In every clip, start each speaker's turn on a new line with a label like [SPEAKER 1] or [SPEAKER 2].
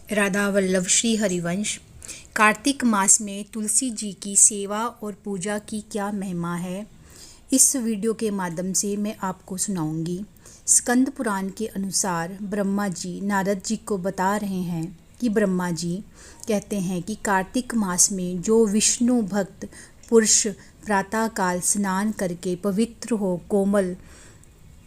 [SPEAKER 1] राधा वल्लभ श्री हरिवंश। कार्तिक मास में तुलसी जी की सेवा और पूजा की क्या महिमा है, इस वीडियो के माध्यम से मैं आपको सुनाऊंगी। स्कंद पुराण के अनुसार ब्रह्मा जी नारद जी को बता रहे हैं कि ब्रह्मा जी कहते हैं कि कार्तिक मास में जो विष्णु भक्त पुरुष प्रातःकाल स्नान करके पवित्र हो कोमल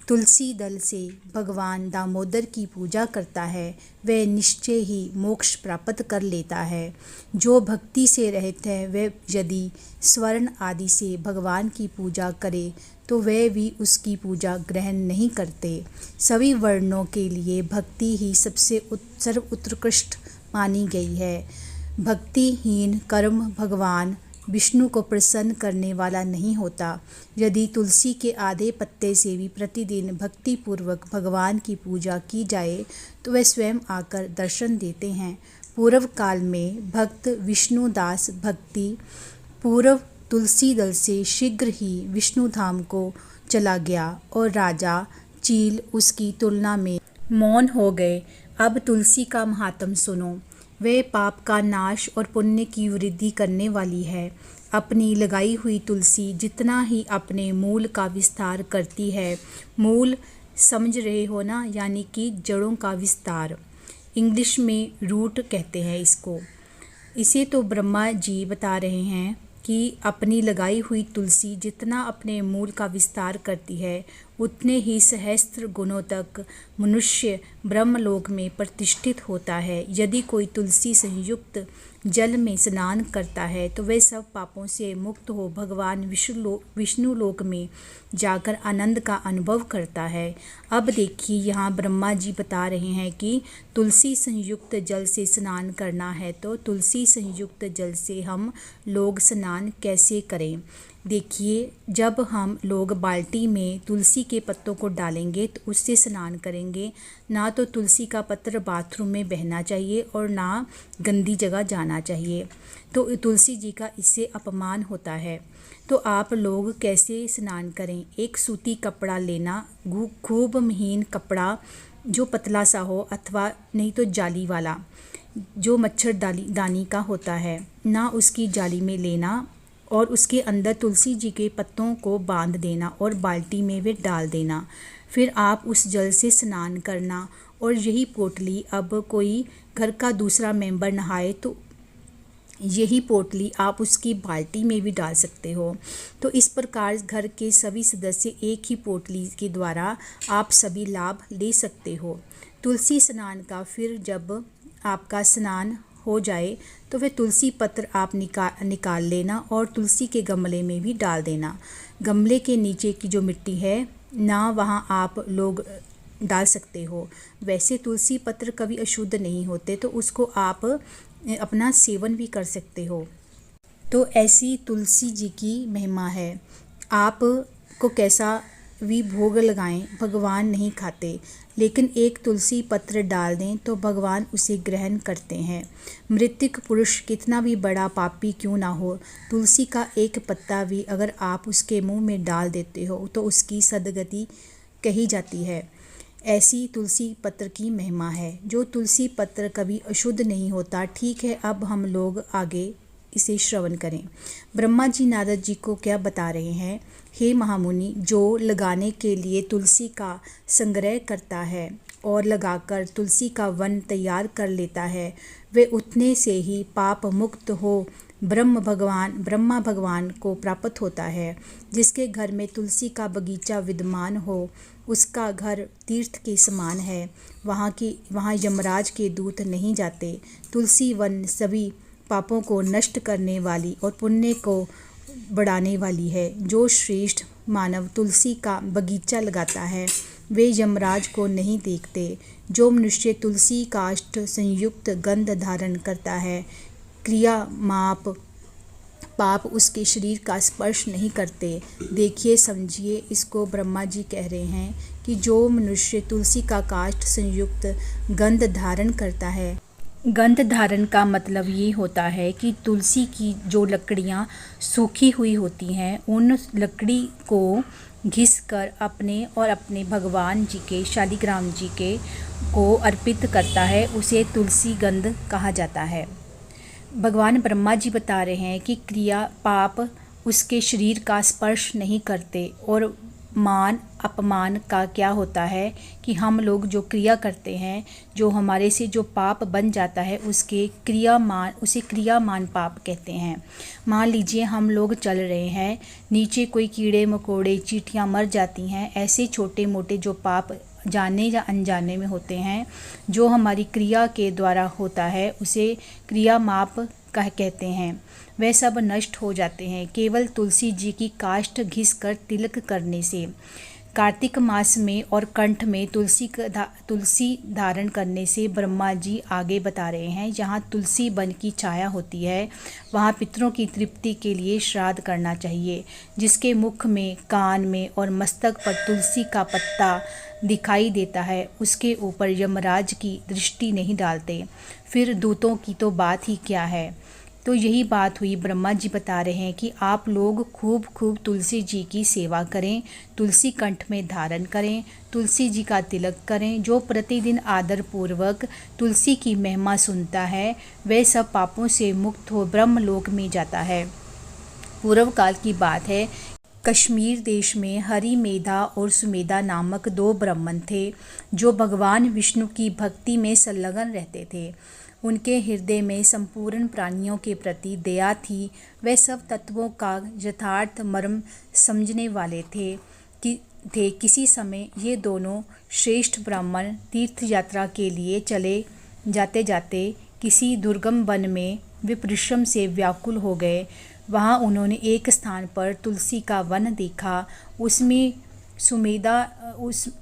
[SPEAKER 1] तुलसी दल से भगवान दामोदर की पूजा करता है, वह निश्चय ही मोक्ष प्राप्त कर लेता है। जो भक्ति से रहित है वह यदि स्वर्ण आदि से भगवान की पूजा करे तो वह भी उसकी पूजा ग्रहण नहीं करते। सभी वर्णों के लिए भक्ति ही सबसे सर्वोत्कृष्ट मानी गई है। भक्तिहीन कर्म भगवान विष्णु को प्रसन्न करने वाला नहीं होता। यदि तुलसी के आधे पत्ते से भी प्रतिदिन भक्ति पूर्वक भगवान की पूजा की जाए तो वे स्वयं आकर दर्शन देते हैं। पूर्व काल में भक्त विष्णुदास भक्ति पूर्व तुलसी दल से शीघ्र ही विष्णु धाम को चला गया और राजा चील उसकी तुलना में मौन हो गए। अब तुलसी का महात्म सुनो। वह पाप का नाश और पुण्य की वृद्धि करने वाली है। अपनी लगाई हुई तुलसी जितना ही अपने मूल का विस्तार करती है, मूल समझ रहे हो ना, यानी कि जड़ों का विस्तार। इंग्लिश में रूट कहते हैं इसको। इसे तो ब्रह्मा जी बता रहे हैं कि अपनी लगाई हुई तुलसी जितना अपने मूल का विस्तार करती है उतने ही सहस्त्र गुणों तक मनुष्य ब्रह्मलोक में प्रतिष्ठित होता है। यदि कोई तुलसी संयुक्त जल में स्नान करता है तो वह सब पापों से मुक्त हो भगवान विष्णु लोक में जाकर आनंद का अनुभव करता है। अब देखिए, यहाँ ब्रह्मा जी बता रहे हैं कि तुलसी संयुक्त जल से स्नान करना है, तो तुलसी संयुक्त जल से हम लोग स्नान कैसे करें। देखिए, जब हम लोग बाल्टी में तुलसी के पत्तों को डालेंगे तो उससे स्नान करेंगे। ना तो तुलसी का पत्र बाथरूम में बहना चाहिए और ना गंदी जगह जाना चाहिए, तो तुलसी जी का इससे अपमान होता है। तो आप लोग कैसे स्नान करें। एक सूती कपड़ा लेना, खूब महीन कपड़ा जो पतला सा हो, अथवा नहीं तो जाली वाला जो मच्छरदानी का होता है ना, उसकी जाली में लेना और उसके अंदर तुलसी जी के पत्तों को बांध देना और बाल्टी में वे डाल देना। फिर आप उस जल से स्नान करना। और यही पोटली, अब कोई घर का दूसरा मेंबर नहाए तो यही पोटली आप उसकी बाल्टी में भी डाल सकते हो। तो इस प्रकार घर के सभी सदस्य एक ही पोटली के द्वारा आप सभी लाभ ले सकते हो। तुलसी स्नान का फिर जब आपका स्नान हो जाए तो वह तुलसी पत्र आप निकाल लेना और तुलसी के गमले में भी डाल देना। गमले के नीचे की जो मिट्टी है ना, वहाँ आप लोग डाल सकते हो। वैसे तुलसी पत्र कभी अशुद्ध नहीं होते, तो उसको आप अपना सेवन भी कर सकते हो। तो ऐसी तुलसी जी की महिमा है। आप को कैसा भी भोग लगाएं, भगवान नहीं खाते, लेकिन एक तुलसी पत्र डाल दें तो भगवान उसे ग्रहण करते हैं। मृतक पुरुष कितना भी बड़ा पापी क्यों ना हो, तुलसी का एक पत्ता भी अगर आप उसके मुंह में डाल देते हो तो उसकी सद्गति कही जाती है। ऐसी तुलसी पत्र की महिमा है। जो तुलसी पत्र कभी अशुद्ध नहीं होता। ठीक है, अब हम लोग आगे इसे श्रवण करें। ब्रह्मा जी नारद जी को क्या बता रहे हैं। हे महामुनि, जो लगाने के लिए तुलसी का संग्रह करता है और लगाकर तुलसी का वन तैयार कर लेता है, वे उतने से ही पाप मुक्त हो ब्रह्मा भगवान को प्राप्त होता है। जिसके घर में तुलसी का बगीचा विद्यमान हो उसका घर तीर्थ के समान है। वहाँ यमराज के दूत नहीं जाते। तुलसी वन सभी पापों को नष्ट करने वाली और पुण्य को बढ़ाने वाली है। जो श्रेष्ठ मानव तुलसी का बगीचा लगाता है वे यमराज को नहीं देखते। जो मनुष्य तुलसी काष्ठ संयुक्त गंध धारण करता है, क्रिया माप पाप उसके शरीर का स्पर्श नहीं करते। देखिए, समझिए, इसको ब्रह्मा जी कह रहे हैं कि जो मनुष्य तुलसी का काष्ठ संयुक्त गंध धारण करता है। गंध धारण का मतलब ये होता है कि तुलसी की जो लकड़ियाँ सूखी हुई होती हैं उन लकड़ी को घिस कर अपने और अपने भगवान जी के शालिग्राम जी के को अर्पित करता है उसे तुलसी गंध कहा जाता है। भगवान ब्रह्मा जी बता रहे हैं कि क्रिया पाप उसके शरीर का स्पर्श नहीं करते, और मान अपमान का क्या होता है कि हम लोग जो क्रिया करते हैं, जो हमारे से जो पाप बन जाता है उसे क्रियामान पाप कहते हैं। मान लीजिए हम लोग चल रहे हैं, नीचे कोई कीड़े मकोड़े चींटियां मर जाती हैं, ऐसे छोटे मोटे जो पाप जाने या अनजाने में होते हैं, जो हमारी क्रिया के द्वारा होता है, उसे क्रिया माप कहते हैं। वह सब नष्ट हो जाते हैं केवल तुलसी जी की काष्ठ घिस कर तिलक करने से। कार्तिक मास में और कंठ में तुलसी धारण करने से ब्रह्मा जी आगे बता रहे हैं, जहाँ तुलसी वन की छाया होती है वहाँ पितरों की तृप्ति के लिए श्राद्ध करना चाहिए। जिसके मुख में, कान में और मस्तक पर तुलसी का पत्ता दिखाई देता है, उसके ऊपर यमराज की दृष्टि नहीं डालते, फिर दूतों की तो बात ही क्या है। तो यही बात हुई। ब्रह्मा जी बता रहे हैं कि आप लोग खूब खूब तुलसी जी की सेवा करें, तुलसी कंठ में धारण करें, तुलसी जी का तिलक करें। जो प्रतिदिन आदर पूर्वक तुलसी की महिमा सुनता है वह सब पापों से मुक्त हो ब्रह्मलोक में जाता है। पूर्व काल की बात है, कश्मीर देश में हरि मेधा और सुमेधा नामक दो ब्राह्मण थे जो भगवान विष्णु की भक्ति में संलग्न रहते थे। उनके हृदय में संपूर्ण प्राणियों के प्रति दया थी। वे सब तत्वों का यथार्थ मर्म समझने वाले थे। किसी समय ये दोनों श्रेष्ठ ब्राह्मण तीर्थ यात्रा के लिए चले जाते जाते किसी दुर्गम वन में विपरिश्रम से व्याकुल हो गए। वहाँ उन्होंने एक स्थान पर तुलसी का वन देखा।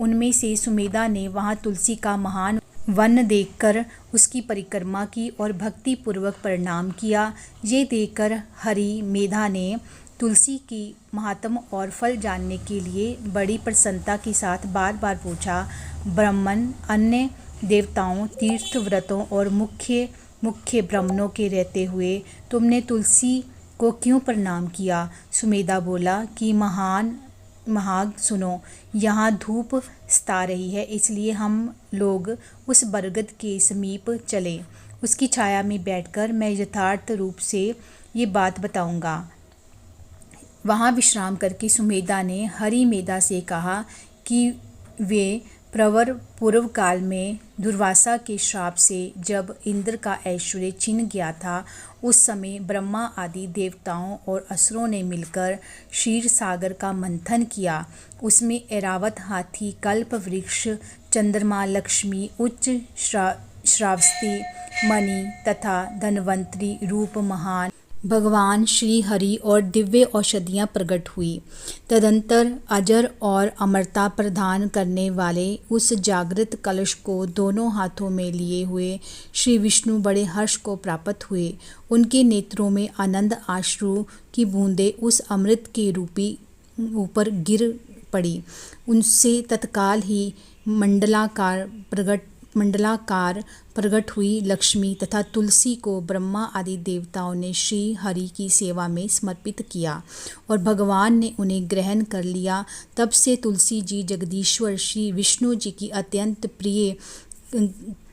[SPEAKER 1] उनमें से सुमेधा ने वहाँ तुलसी का महान वन देखकर उसकी परिक्रमा की और भक्ति पूर्वक प्रणाम किया। ये देखकर हरि मेधा ने तुलसी की महात्म और फल जानने के लिए बड़ी प्रसन्नता के साथ बार बार पूछा, ब्राह्मण अन्य देवताओं, तीर्थ व्रतों और मुख्य ब्राह्मणों के रहते हुए तुमने तुलसी को क्यों प्रणाम किया? सुमेधा बोला कि महाग सुनो, यहाँ धूप सता रही है, इसलिए हम लोग उस बरगद के समीप चले। उसकी छाया में बैठकर मैं यथार्थ रूप से ये बात बताऊंगा। वहाँ विश्राम करके सुमेधा ने हरि मेधा से कहा कि वे प्रवर पूर्व काल में दुर्वासा के श्राप से जब इंद्र का ऐश्वर्य छिन गया था, उस समय ब्रह्मा आदि देवताओं और असुरों ने मिलकर क्षीर सागर का मंथन किया। उसमें ऐरावत हाथी, कल्प वृक्ष, चंद्रमा, लक्ष्मी, उच्च श्रावस्ती, मणि तथा धनवंतरी रूप महान भगवान श्री हरि और दिव्य औषधियाँ प्रकट हुई। तदंतर अजर और अमरता प्रदान करने वाले उस जागृत कलश को दोनों हाथों में लिए हुए श्री विष्णु बड़े हर्ष को प्राप्त हुए। उनके नेत्रों में आनंद आश्रु की बूंदें उस अमृत के रूपी ऊपर गिर पड़ी। उनसे तत्काल ही मंडलाकार प्रकट हुई लक्ष्मी तथा तुलसी को ब्रह्मा आदि देवताओं ने श्री हरि की सेवा में समर्पित किया और भगवान ने उन्हें ग्रहण कर लिया। तब से तुलसी जी जगदीश्वर श्री विष्णु जी की अत्यंत प्रिय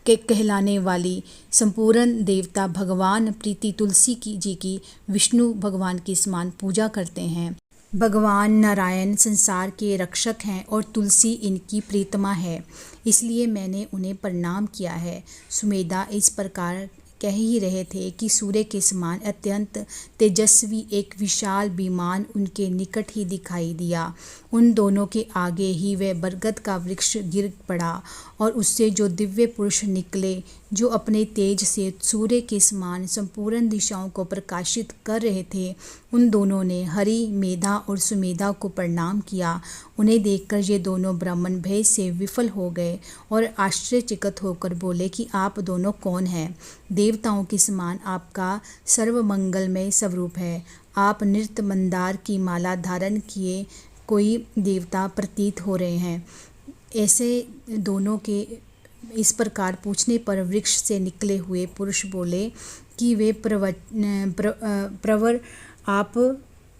[SPEAKER 1] कहलाने वाली संपूर्ण देवता भगवान प्रीति तुलसी जी की विष्णु भगवान के समान पूजा करते हैं। भगवान नारायण संसार के रक्षक हैं और तुलसी इनकी प्रीतमा है, इसलिए मैंने उन्हें प्रणाम किया है। सुमेधा इस प्रकार कह ही रहे थे कि सूर्य के समान अत्यंत तेजस्वी एक विशाल विमान उनके निकट ही दिखाई दिया। उन दोनों के आगे ही वह बरगद का वृक्ष गिर पड़ा और उससे जो दिव्य पुरुष निकले, जो अपने तेज से सूर्य के समान संपूर्ण दिशाओं को प्रकाशित कर रहे थे, उन दोनों ने हरि, मेधा और सुमेधा को प्रणाम किया। उन्हें देखकर ये दोनों ब्राह्मण भय से विफल हो गए और आश्चर्यचकित होकर बोले कि आप दोनों कौन हैं? देवताओं के समान आपका सर्वमंगलमय स्वरूप है। आप नृत्य मंदार की माला धारण किए कोई देवता प्रतीत हो रहे हैं। ऐसे दोनों के इस प्रकार पूछने पर वृक्ष से निकले हुए पुरुष बोले कि वे प्रवर आप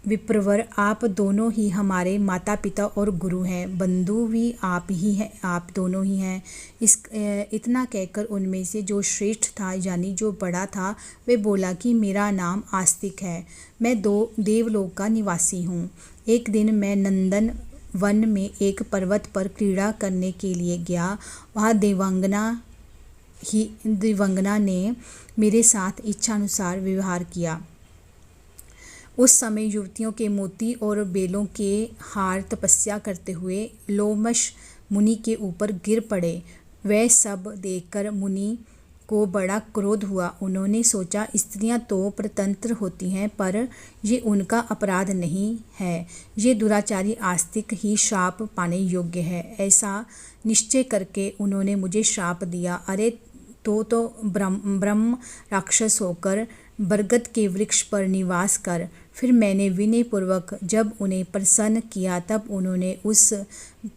[SPEAKER 1] विप्रवर, आप दोनों ही हमारे माता पिता और गुरु हैं, बंधु भी आप ही हैं, आप दोनों ही हैं। इतना कहकर उनमें से जो श्रेष्ठ था यानी जो बड़ा था वह बोला कि मेरा नाम आस्तिक है, मैं देवलोक का निवासी हूँ। एक दिन मैं नंदन वन में एक पर्वत पर क्रीड़ा करने के लिए गया। वहाँ दिव्यांगना ने मेरे साथ इच्छानुसार व्यवहार किया। उस समय युवतियों के मोती और बेलों के हार तपस्या करते हुए लोमश मुनि के ऊपर गिर पड़े। वह सब देखकर मुनि को बड़ा क्रोध हुआ। उन्होंने सोचा, स्त्रियां तो परतंत्र होती हैं, पर ये उनका अपराध नहीं है, ये दुराचारी आस्तिक ही श्राप पाने योग्य है। ऐसा निश्चय करके उन्होंने मुझे श्राप दिया। अरे तो ब्रह्म राक्षस होकर बरगद के वृक्ष पर निवास कर। फिर मैंने विनय पूर्वक जब उन्हें प्रसन्न किया तब उन्होंने उस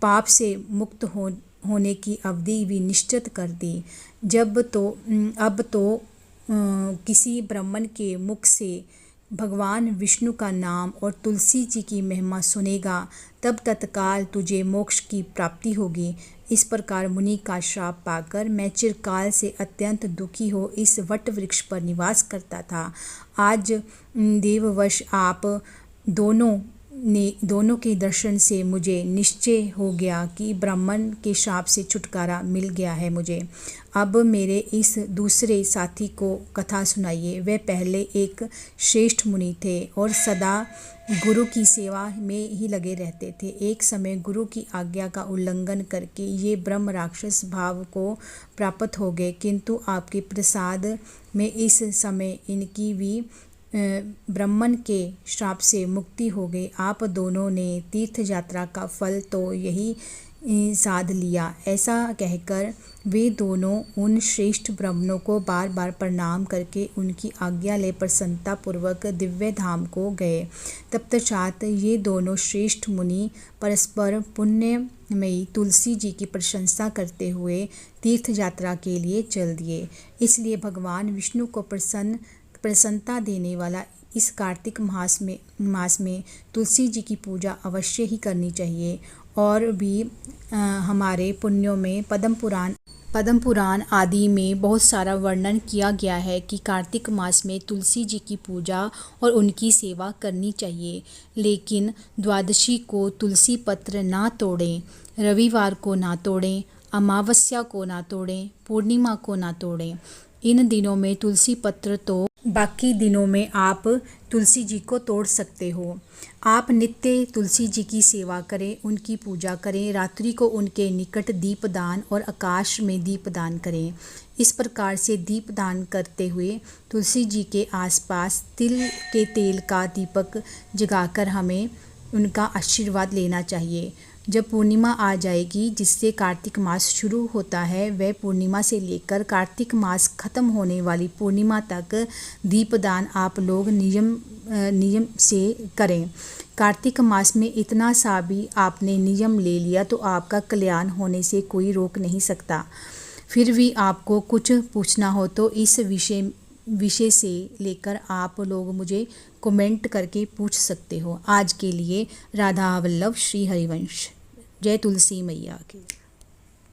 [SPEAKER 1] पाप से मुक्त होने की अवधि भी निश्चित कर दी। अब तो किसी ब्राह्मण के मुख से भगवान विष्णु का नाम और तुलसी जी की महिमा सुनेगा तब तत्काल तुझे मोक्ष की प्राप्ति होगी। इस प्रकार मुनि का श्राप पाकर मैं चिरकाल से अत्यंत दुखी हो इस वट वृक्ष पर निवास करता था। आज देववश आप दोनों के दर्शन से मुझे निश्चय हो गया कि ब्राह्मण के श्राप से छुटकारा मिल गया है मुझे। अब मेरे इस दूसरे साथी को कथा सुनाइए। वह पहले एक श्रेष्ठ मुनि थे और सदा गुरु की सेवा में ही लगे रहते थे। एक समय गुरु की आज्ञा का उल्लंघन करके ये ब्रह्म राक्षस भाव को प्राप्त हो गए, किंतु आपके प्रसाद में इस समय इनकी भी ब्राह्मण के श्राप से मुक्ति हो गई। आप दोनों ने तीर्थ यात्रा का फल तो यही साध लिया। ऐसा कहकर वे दोनों उन श्रेष्ठ ब्राह्मणों को बार बार प्रणाम करके उनकी आज्ञा ले प्रसन्नता पूर्वक दिव्य धाम को गए। तत्पश्चात ये दोनों श्रेष्ठ मुनि परस्पर पुण्यमयी तुलसी जी की प्रशंसा करते हुए तीर्थ यात्रा के लिए चल दिए। इसलिए भगवान विष्णु को प्रसन्नता देने वाला इस कार्तिक मास में तुलसी जी की पूजा अवश्य ही करनी चाहिए। और भी हमारे पुण्यों में पद्म पुराण आदि में बहुत सारा वर्णन किया गया है कि कार्तिक मास में तुलसी जी की पूजा और उनकी सेवा करनी चाहिए। लेकिन द्वादशी को तुलसी पत्र ना तोड़ें, रविवार को ना तोड़ें, अमावस्या को ना तोड़ें, पूर्णिमा को ना तोड़ें। इन दिनों में तुलसी पत्र तो बाकी दिनों में आप तुलसी जी को तोड़ सकते हो। आप नित्य तुलसी जी की सेवा करें, उनकी पूजा करें, रात्रि को उनके निकट दीपदान और आकाश में दीपदान करें। इस प्रकार से दीपदान करते हुए तुलसी जी के आसपास तिल के तेल का दीपक जगाकर हमें उनका आशीर्वाद लेना चाहिए। जब पूर्णिमा आ जाएगी, जिससे कार्तिक मास शुरू होता है, वह पूर्णिमा से लेकर कार्तिक मास खत्म होने वाली पूर्णिमा तक दीपदान आप लोग नियम से करें। कार्तिक मास में इतना सा भी आपने नियम ले लिया तो आपका कल्याण होने से कोई रोक नहीं सकता। फिर भी आपको कुछ पूछना हो तो इस विषय से लेकर आप लोग मुझे कमेंट करके पूछ सकते हो। आज के लिए राधा वल्लभ श्री हरिवंश। जय तुलसी मैया की।